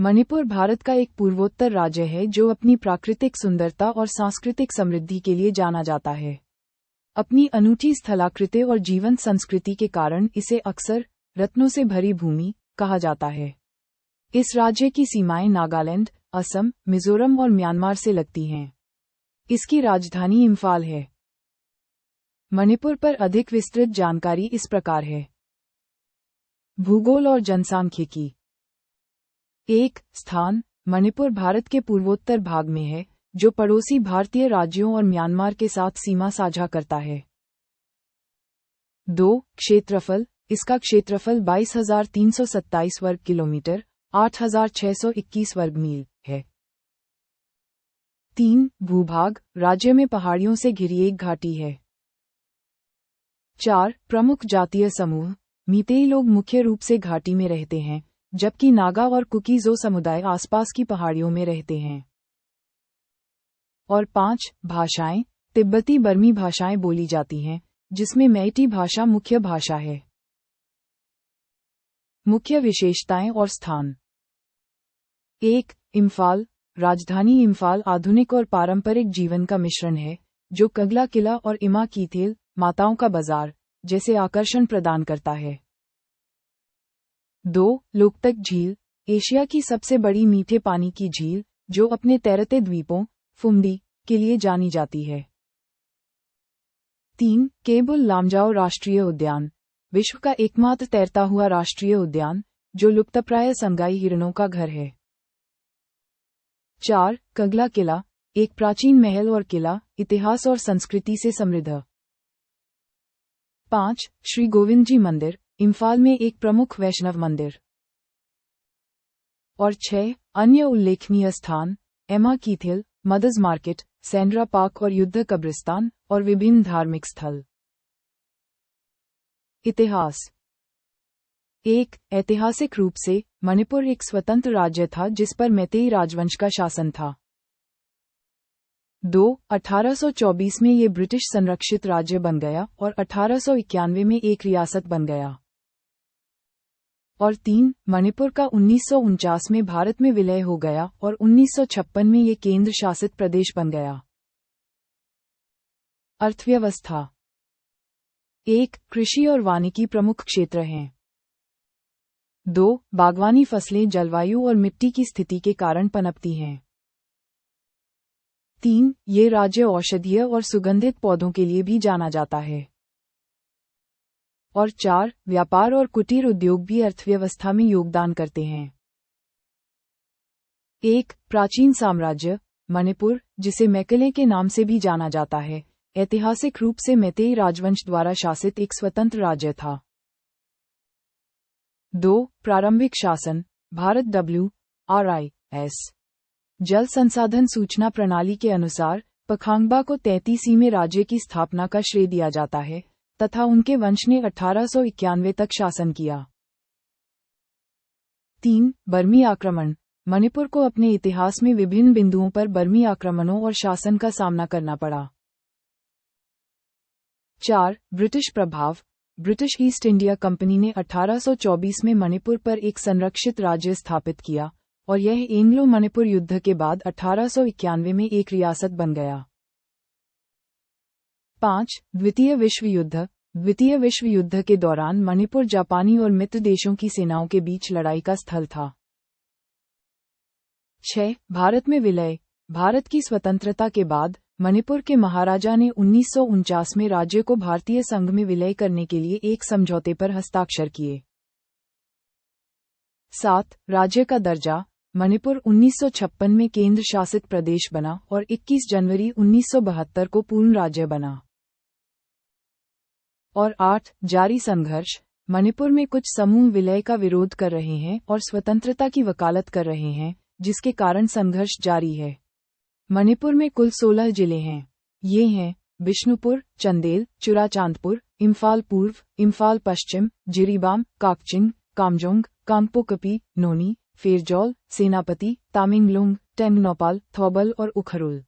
मणिपुर भारत का एक पूर्वोत्तर राज्य है जो अपनी प्राकृतिक सुंदरता और सांस्कृतिक समृद्धि के लिए जाना जाता है। अपनी अनूठी स्थलाकृति और जीवंत संस्कृति के कारण इसे अक्सर रत्नों से भरी भूमि कहा जाता है। इस राज्य की सीमाएं नागालैंड, असम, मिजोरम और म्यांमार से लगती हैं। इसकी राजधानी इम्फाल है। मणिपुर पर अधिक विस्तृत जानकारी इस प्रकार है। भूगोल और जनसांख्यिकी। 1. स्थान। मणिपुर भारत के पूर्वोत्तर भाग में है, जो पड़ोसी भारतीय राज्यों और म्यांमार के साथ सीमा साझा करता है। 2. क्षेत्रफल। इसका क्षेत्रफल 22,327 वर्ग किलोमीटर 8,621 वर्ग मील है। 3. भूभाग। राज्य में पहाड़ियों से घिरी एक घाटी है। 4. प्रमुख जातीय समूह। मीतेई लोग मुख्य रूप से घाटी में रहते हैं, जबकि नागा और कुकीजो समुदाय आसपास की पहाड़ियों में रहते हैं। और 5. भाषाएं। तिब्बती बर्मी भाषाएं बोली जाती हैं, जिसमें मैटी भाषा मुख्य भाषा है। मुख्य विशेषताएं और स्थान। 1. इम्फाल। राजधानी इम्फाल आधुनिक और पारंपरिक जीवन का मिश्रण है, जो कगला किला और इमा कीथेल, माताओं का बाजार, जैसे आकर्षण प्रदान करता है। 2. लोकतक झील। एशिया की सबसे बड़ी मीठे पानी की झील, जो अपने तैरते द्वीपों, फुमडी, के लिए जानी जाती है। 3. केबुल लामजाओ राष्ट्रीय उद्यान। विश्व का एकमात्र तैरता हुआ राष्ट्रीय उद्यान, जो लुप्तप्राय संगाई हिरणों का घर है। 4. कगला किला। एक प्राचीन महल और किला, इतिहास और संस्कृति से समृद्ध। 5. श्री गोविंद जी मंदिर, इम्फाल में एक प्रमुख वैष्णव मंदिर। और 6. अन्य उल्लेखनीय स्थान, एमा कीथेल, मदर्स मार्केट, सेंड्रा पार्क और युद्ध कब्रिस्तान, और विभिन्न धार्मिक स्थल। इतिहास। 1. ऐतिहासिक रूप से, मणिपुर एक स्वतंत्र राज्य था जिस पर मैतेई राजवंश का शासन था। 2. 1824 में ये ब्रिटिश संरक्षित राज्य बन गया और 1891 में एक रियासत बन गया। और 3. मणिपुर का 1949 में भारत में विलय हो गया और 1956 में ये केंद्र शासित प्रदेश बन गया। अर्थव्यवस्था। 1. कृषि और वानिकी प्रमुख क्षेत्र हैं। 2. बागवानी फसलें जलवायु और मिट्टी की स्थिति के कारण पनपती हैं। 3. ये राज्य औषधीय और सुगंधित पौधों के लिए भी जाना जाता है। और 4. व्यापार और कुटीर उद्योग भी अर्थव्यवस्था में योगदान करते हैं। 1. प्राचीन साम्राज्य। मणिपुर, जिसे मैकले के नाम से भी जाना जाता है, ऐतिहासिक रूप से मैतेई राजवंश द्वारा शासित एक स्वतंत्र राज्य था। 2. प्रारंभिक शासन। भारत WRIS जल संसाधन सूचना प्रणाली के अनुसार पखांगबा को 33 में राज्य की स्थापना का श्रेय दिया जाता है, तथा उनके वंश ने 1891 तक शासन किया। 3. बर्मी आक्रमण। मणिपुर को अपने इतिहास में विभिन्न बिंदुओं पर बर्मी आक्रमणों और शासन का सामना करना पड़ा। 4. ब्रिटिश प्रभाव। ब्रिटिश ईस्ट इंडिया कंपनी ने 1824 में मणिपुर पर एक संरक्षित राज्य स्थापित किया, और यह एंग्लो मणिपुर युद्ध के बाद 1891 में एक रियासत बन गया। 5. द्वितीय विश्व युद्ध। द्वितीय विश्व युद्ध के दौरान मणिपुर जापानी और मित्र देशों की सेनाओं के बीच लड़ाई का स्थल था। 6. भारत में विलय। भारत की स्वतंत्रता के बाद मणिपुर के महाराजा ने 1949 में राज्य को भारतीय संघ में विलय करने के लिए एक समझौते पर हस्ताक्षर किए। 7. राज्य का दर्जा। मणिपुर 1956 में केंद्र शासित प्रदेश बना और 21 जनवरी 1972 को पूर्ण राज्य बना। और 8. जारी संघर्ष। मणिपुर में कुछ समूह विलय का विरोध कर रहे हैं और स्वतंत्रता की वकालत कर रहे हैं, जिसके कारण संघर्ष जारी है। मणिपुर में कुल 16 जिले हैं। ये हैं बिष्णुपुर, चंदेल, चुराचांदपुर, इम्फाल पूर्व, इम्फाल पश्चिम, जिरीबाम, काकचिंग, कामजोंग, कांगपोकपी, नोनी, फेरजौल, सेनापति, तामिंगलोंग, टेंगनौपाल, थौबल और उखरुल।